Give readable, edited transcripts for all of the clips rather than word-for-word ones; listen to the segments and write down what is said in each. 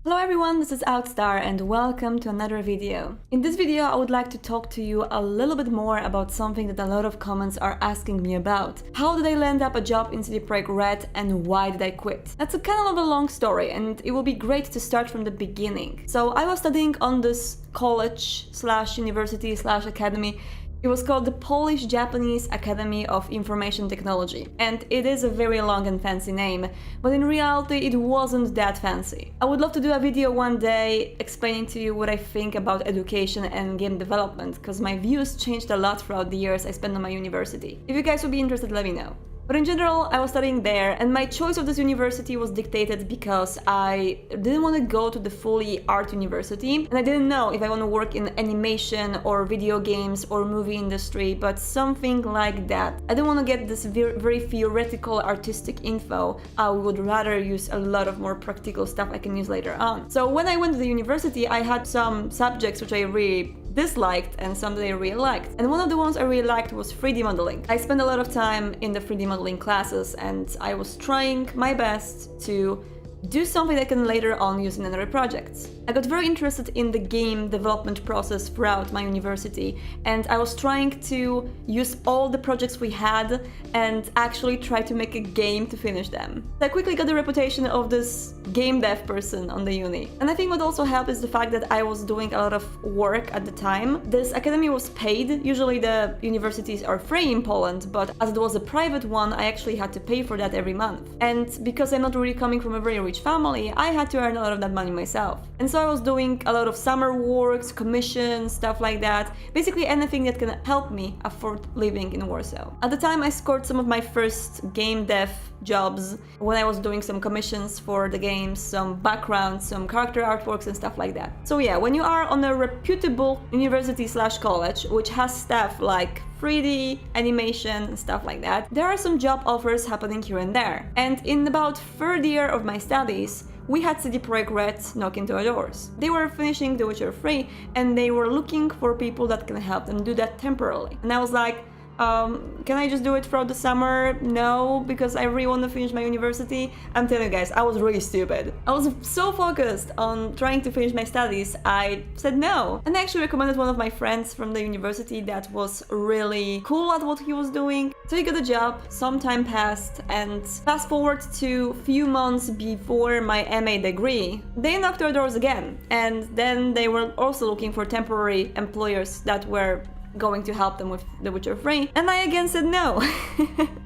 Hello everyone, this is Outstar and welcome to another video. In this video I would like to talk to you a little bit more about something that a lot of comments are asking me about. How did I land up a job in CD Projekt Red and why did I quit? That's a kind of a long story and it will be great to start from the beginning. So I was studying on this college slash university slash academy. It was called the Polish-Japanese Academy of Information Technology, and it is a very long and fancy name, but in reality it wasn't that fancy. I would love to do a video one day explaining to you what I think about education and game development, because my views changed a lot throughout the years I spent on my university. If you guys would be interested, let me know. But in general, I was studying there, and my choice of this university was dictated because I didn't want to go to the fully art university, and I didn't know if I want to work in animation or video games or movie industry, but something like that. I didn't want to get this very theoretical artistic info. I would rather use a lot of more practical stuff I can use later on. So when I went to the university, I had some subjects which I really disliked and some that I really liked. And one of the ones I really liked was 3D modeling. I spent a lot of time in the 3D modeling classes and I was trying my best to do something I can later on use in another projects. I got very interested in the game development process throughout my university, and I was trying to use all the projects we had and actually try to make a game to finish them. I quickly got the reputation of this game dev person on the uni. And I think what also helped is the fact that I was doing a lot of work at the time. This academy was paid. Usually the universities are free in Poland, but as it was a private one, I actually had to pay for that every month. And because I'm not really coming from a very rich family, I had to earn a lot of that money myself. And so I was doing a lot of summer works, commissions, stuff like that. Basically anything that can help me afford living in Warsaw. At the time I scored some of my first game dev jobs when I was doing some commissions for the games, some backgrounds, some character artworks and stuff like that. So yeah, when you are on a reputable university slash college, which has stuff like 3D, animation, and stuff like that, there are some job offers happening here and there. And in about third year of my studies, we had CD Projekt Red knocking to our doors. They were finishing The Witcher 3 and they were looking for people that can help them do that temporarily. And I was like, can I just do it throughout the summer? No, because I really want to finish my university. I'm telling you guys, I was really stupid. I was so focused on trying to finish my studies, I said no. And I actually recommended one of my friends from the university that was really cool at what he was doing. So he got a job, some time passed, and fast forward to few months before my MA degree, they knocked our doors again. And then they were also looking for temporary employers that were going to help them with The Witcher 3, and I again said no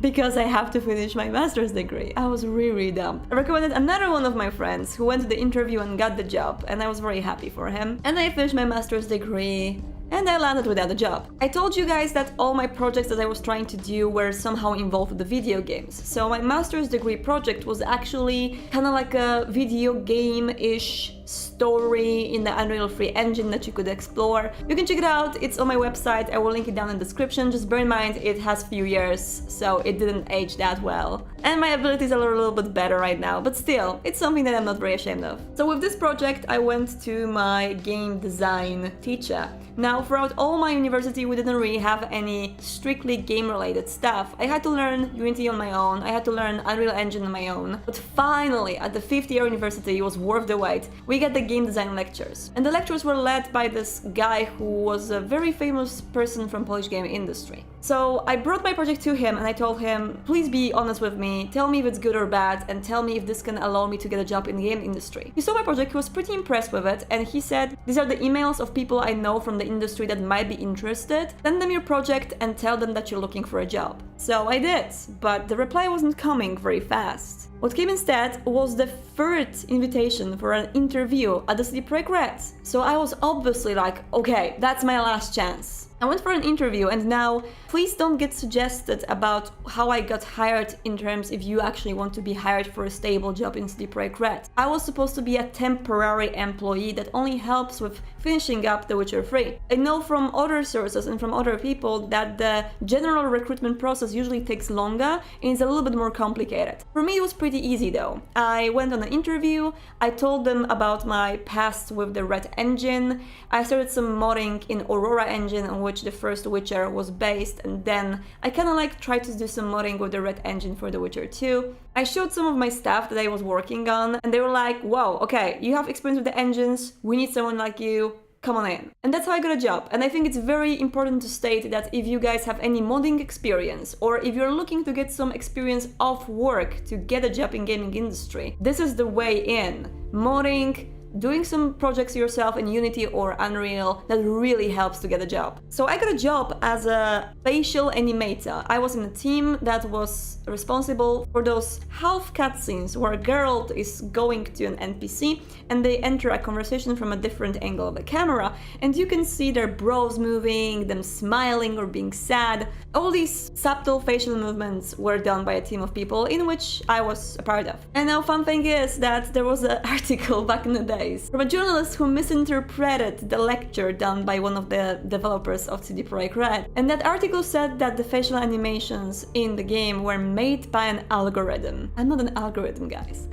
because I have to finish my master's degree. I was really dumb. I recommended another one of my friends who went to the interview and got the job, and I was very happy for him. And I finished my master's degree and I landed without a job. I told you guys that all my projects that I was trying to do were somehow involved with the video games. So my master's degree project was actually kind of like a video game-ish story in the Unreal 3 engine that you could explore. You can check it out, it's on my website, I will link it down in the description. Just bear in mind it has few years, so it didn't age that well. And my abilities are a little bit better right now, but still, it's something that I'm not very ashamed of. So with this project, I went to my game design teacher. Now, throughout all my university, we didn't really have any strictly game-related stuff. I had to learn Unity on my own, I had to learn Unreal Engine on my own. But finally, at the 5th year university, it was worth the wait. We got the game design lectures. And the lectures were led by this guy who was a very famous person from Polish game industry. So I brought my project to him and I told him, please be honest with me, tell me if it's good or bad, and tell me if this can allow me to get a job in the game industry. He saw my project, he was pretty impressed with it, and he said, these are the emails of people I know from the industry that might be interested. Send them your project and tell them that you're looking for a job. So I did, but the reply wasn't coming very fast. What came instead was the third invitation for an interview at the CD Projekt Red. So I was obviously like, okay, that's my last chance. I went for an interview, and now please don't get suggested about how I got hired in terms if you actually want to be hired for a stable job in CD Projekt Red. I was supposed to be a temporary employee that only helps with finishing up The Witcher 3. I know from other sources and from other people that the general recruitment process usually takes longer and is a little bit more complicated. For me it was pretty easy though. I went on an interview, I told them about my past with the Red engine, I started some modding in Aurora engine on which which the first Witcher was based, and then I kind of like tried to do some modding with the Red engine for The Witcher 2. I showed some of my stuff that I was working on, and they were like, wow, okay, you have experience with the engines, we need someone like you, come on in. And that's how I got a job. And I think it's very important to state that if you guys have any modding experience, or if you're looking to get some experience off work to get a job in gaming industry, this is the way in. Modding, doing some projects yourself in Unity or Unreal, that really helps to get a job. So I got a job as a facial animator. I was in a team that was responsible for those half cutscenes where Geralt is going to an NPC and they enter a conversation from a different angle of the camera, and you can see their brows moving, them smiling or being sad. All these subtle facial movements were done by a team of people in which I was a part of. And now fun thing is that there was an article back in the day from a journalist who misinterpreted the lecture done by one of the developers of CD Projekt Red. And that article said that the facial animations in the game were made by an algorithm. I'm not an algorithm, guys.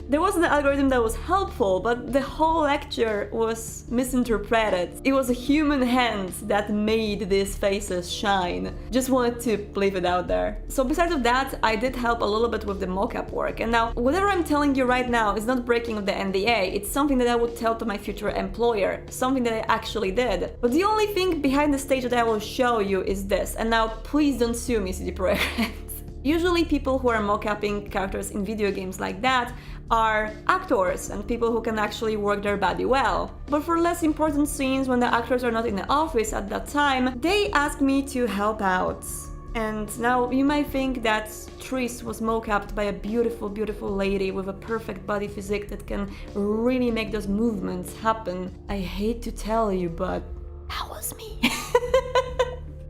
There was an algorithm that was helpful, but the whole lecture was misinterpreted. It was a human hand that made these faces shine. Just wanted to leave it out there. So besides of that, I did help a little bit with the mocap work. And now, whatever I'm telling you right now is not breaking of the NDA. It's something that I would tell to my future employer. Something that I actually did. But the only thing behind the stage that I will show you is this. And now, please don't sue me, CD Projekt. Usually people who are mock-upping characters in video games like that are actors and people who can actually work their body well. But for less important scenes, when the actors are not in the office at that time, they ask me to help out. And now you might think that Triss was mock-upped by a beautiful, beautiful lady with a perfect body physique that can really make those movements happen. I hate to tell you, but that was me.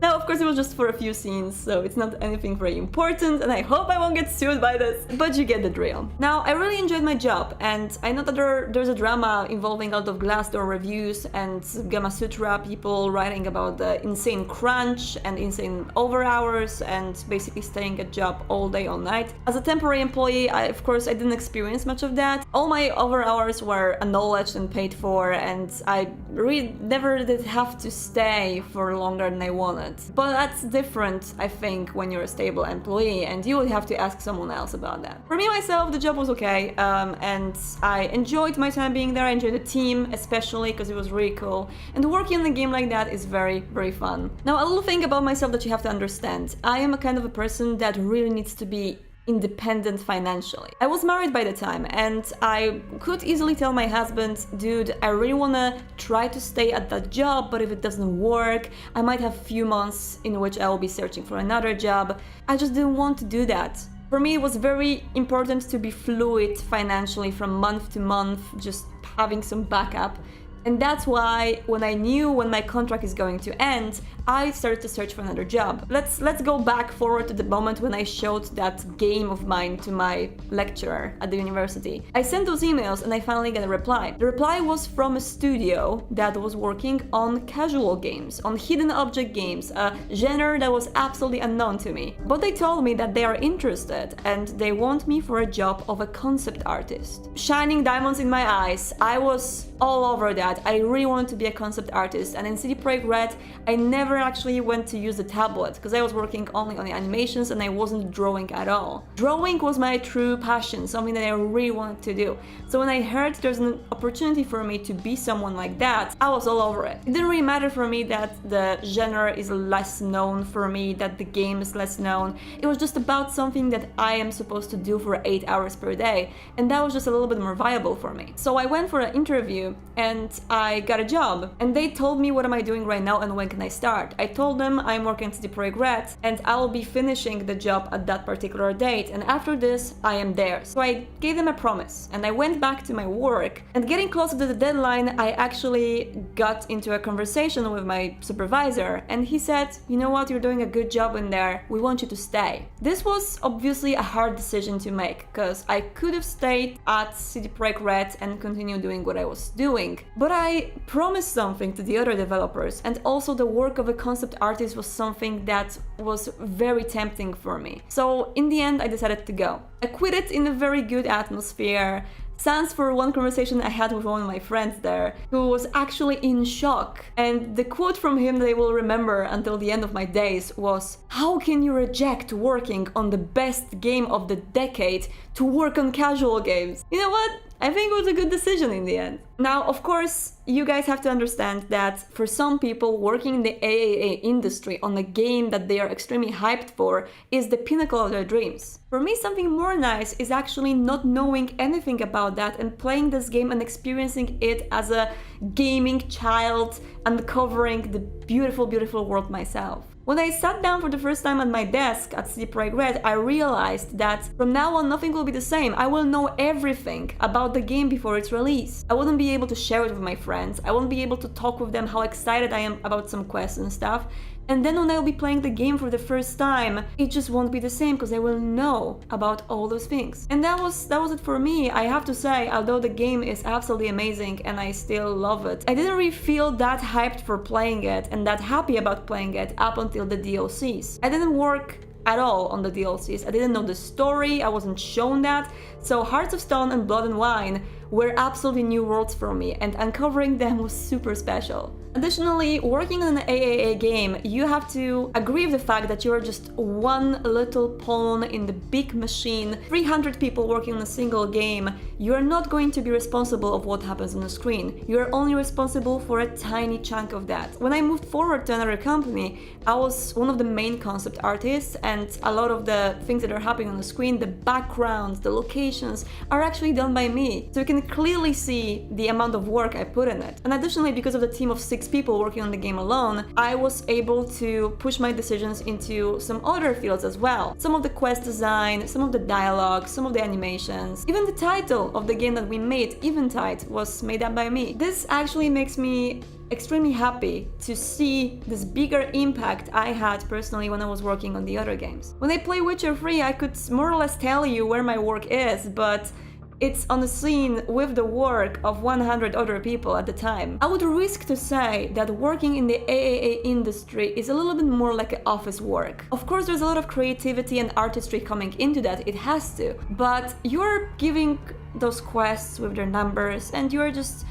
Now, of course, it was just for a few scenes, so it's not anything very important, and I hope I won't get sued by this, but you get the drill. Now, I really enjoyed my job, and I know that there's a drama involving a lot of Glassdoor reviews and Gamma Sutra people writing about the insane crunch and insane over hours and basically staying at job all day, all night. As a temporary employee, of course, I didn't experience much of that. All my over hours were acknowledged and paid for, and I really never did have to stay for longer than I wanted. But that's different, I think, when you're a stable employee, and you would have to ask someone else about that. For me, myself, the job was okay, and I enjoyed my time being there. I enjoyed the team, especially because it was really cool. And working in a game like that is very, very fun. Now, a little thing about myself that you have to understand. I am a kind of a person that really needs to be independent financially. I was married by the time, and I could easily tell my husband, dude, I really wanna try to stay at that job, but if it doesn't work, I might have a few months in which I will be searching for another job. I just didn't want to do that. For me, it was very important to be fluid financially from month to month, just having some backup. And that's why when I knew when my contract is going to end, I started to search for another job. Let's go back forward to the moment when I showed that game of mine to my lecturer at the university. I sent those emails and I finally got a reply. The reply was from a studio that was working on casual games, on hidden object games, a genre that was absolutely unknown to me. But they told me that they are interested and they want me for a job of a concept artist. Shining diamonds in my eyes. I was all over that. I really wanted to be a concept artist, and in CD Projekt Red, I never actually went to use the tablet because I was working only on the animations and I wasn't drawing at all. Drawing was my true passion, something that I really wanted to do. So when I heard there's an opportunity for me to be someone like that, I was all over it. It didn't really matter for me that the genre is less known for me, that the game is less known. It was just about something that I am supposed to do for 8 hours per day, and that was just a little bit more viable for me. So I went for an interview and I got a job, and they told me what am I doing right now and when can I start. I told them I'm working at CD Projekt Red and I will be finishing the job at that particular date, and after this I am there. So I gave them a promise and I went back to my work, and getting closer to the deadline I actually got into a conversation with my supervisor, and he said, you know what, you're doing a good job in there, we want you to stay. This was obviously a hard decision to make because I could have stayed at CD Projekt Red and continued doing what I was doing, but I promised something to the other developers, and also the work of a concept artist was something that was very tempting for me. So in the end I decided to go. I quit it in a very good atmosphere, Sans for one conversation I had with one of my friends there, who was actually in shock. And the quote from him that I will remember until the end of my days was, "How can you reject working on the best game of the decade to work on casual games?" You know what? I think it was a good decision in the end. Now, of course, you guys have to understand that for some people, working in the AAA industry on a game that they are extremely hyped for is the pinnacle of their dreams. For me, something more nice is actually not knowing anything about that and playing this game and experiencing it as a gaming child, uncovering the beautiful, beautiful world myself. When I sat down for the first time at my desk at CD Projekt Red, I realized that from now on nothing will be the same. I will know everything about the game before its release. I wouldn't be able to share it with my friends. I won't be able to talk with them how excited I am about some quests and stuff. And then when I will be playing the game for the first time, it just won't be the same because I will know about all those things. And that was it for me. I have to say, although the game is absolutely amazing and I still love it, I didn't really feel that hyped for playing it and that happy about playing it up until the DLCs. I didn't work at all on the DLCs. I didn't know the story, I wasn't shown that. So Hearts of Stone and Blood and Wine were absolutely new worlds for me, and uncovering them was super special. Additionally, working on an AAA game, you have to agree with the fact that you are just one little pawn in the big machine. 300 people working on a single game. You are not going to be responsible of what happens on the screen. You are only responsible for a tiny chunk of that. When I moved forward to another company, I was one of the main concept artists, and a lot of the things that are happening on the screen, the backgrounds, the locations, are actually done by me. So you can clearly see the amount of work I put in it. And additionally, because of the team of 6 people working on the game alone, I was able to push my decisions into some other fields as well. Some of the quest design, some of the dialogue, some of the animations, even the title of the game that we made, Eventide, was made up by me. This actually makes me extremely happy to see this bigger impact I had personally when I was working on the other games. When I play Witcher 3, I could more or less tell you where my work is, but it's on the scene with the work of 100 other people at the time. I would risk to say that working in the AAA industry is a little bit more like an office work. Of course, there's a lot of creativity and artistry coming into that, it has to, but you're giving those quests with their numbers and you're just,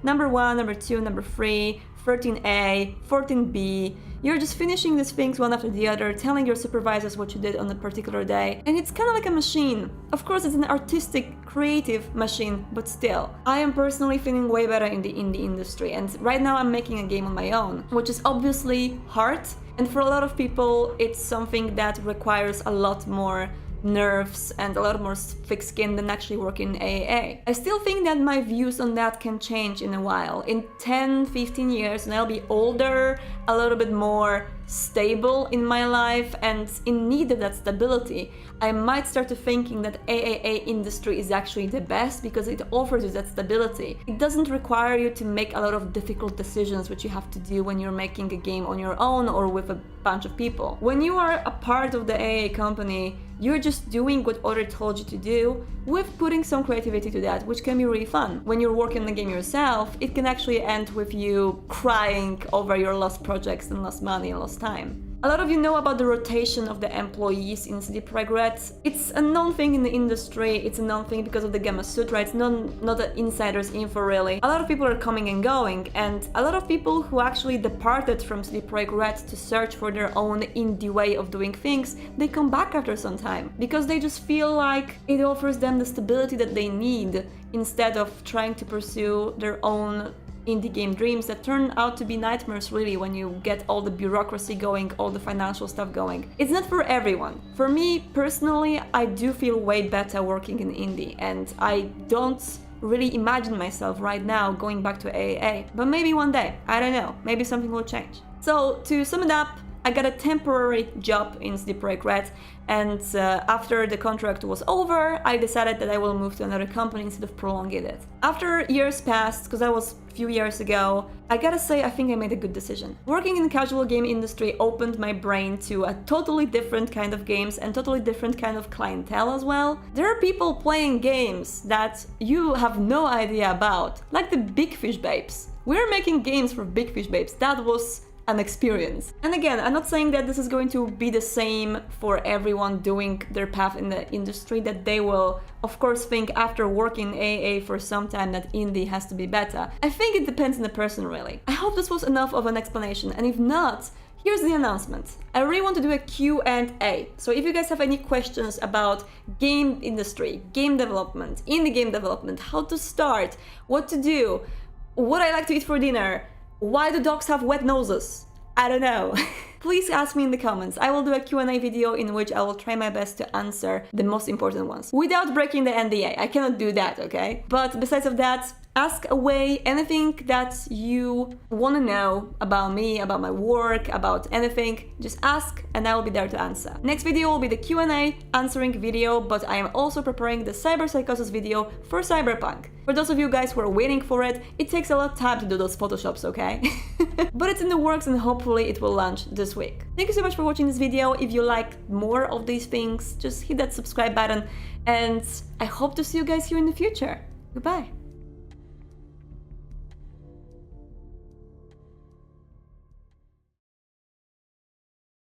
number 1, number 2, number 3, 13A, 14B. You're just finishing these things one after the other, telling your supervisors what you did on a particular day, and it's kind of like a machine. Of course, it's an artistic, creative machine, but still. I am personally feeling way better in the indie industry, and right now I'm making a game on my own, which is obviously hard, and for a lot of people, it's something that requires a lot more nerves and a lot more thick skin than actually working in AAA. I still think that my views on that can change in a while. In 10-15 years, when I'll be older, a little bit more stable in my life and in need of that stability, I might start to thinking that AAA industry is actually the best because it offers you that stability. It doesn't require you to make a lot of difficult decisions which you have to do when you're making a game on your own or with a bunch of people. When you are a part of the AAA company, you're just doing what others told you to do with putting some creativity to that, which can be really fun. When you're working on the game yourself, it can actually end with you crying over your lost projects and lost money and lost time. A lot of you know about the rotation of the employees in CD Projekt Red. It's a known thing in the industry, it's a known thing because of the Gamma Sutra, it's not an insider's info really. A lot of people are coming and going, and a lot of people who actually departed from CD Projekt Red to search for their own indie way of doing things, they come back after some time because they just feel like it offers them the stability that they need instead of trying to pursue their own indie game dreams that turn out to be nightmares really when you get all the bureaucracy going, all the financial stuff going. It's not for everyone. For me personally, I do feel way better working in indie, and I don't really imagine myself right now going back to AAA. But maybe one day, I don't know, maybe something will change. So to sum it up, I got a temporary job in CD Projekt Red, and after the contract was over, I decided that I will move to another company instead of prolonging it. After years passed, because that was a few years ago, I gotta say I think I made a good decision. Working in the casual game industry opened my brain to a totally different kind of games and totally different kind of clientele as well. There are people playing games that you have no idea about, like the Big Fish Babes. We're making games for Big Fish Babes. That was an experience. And again, I'm not saying that this is going to be the same for everyone doing their path in the industry, that they will of course think after working AA for some time that indie has to be better. I think it depends on the person really. I hope this was enough of an explanation, and if not, here's the announcement. I really want to do a Q&A. So if you guys have any questions about game industry, game development, indie game development, how to start, what to do, what I like to eat for dinner, why do dogs have wet noses? I don't know. Please ask me in the comments. I will do a Q&A video in which I will try my best to answer the most important ones without breaking the NDA. I cannot do that, okay? But besides of that, ask away anything that you want to know about me, about my work, about anything. Just ask and I will be there to answer. Next video will be the Q&A answering video, but I am also preparing the cyberpsychosis video for Cyberpunk. For those of you guys who are waiting for it, it takes a lot of time to do those photoshops, okay? But it's in the works and hopefully it will launch this week. Thank you so much for watching this video. If you like more of these things, just hit that subscribe button and I hope to see you guys here in the future. Goodbye.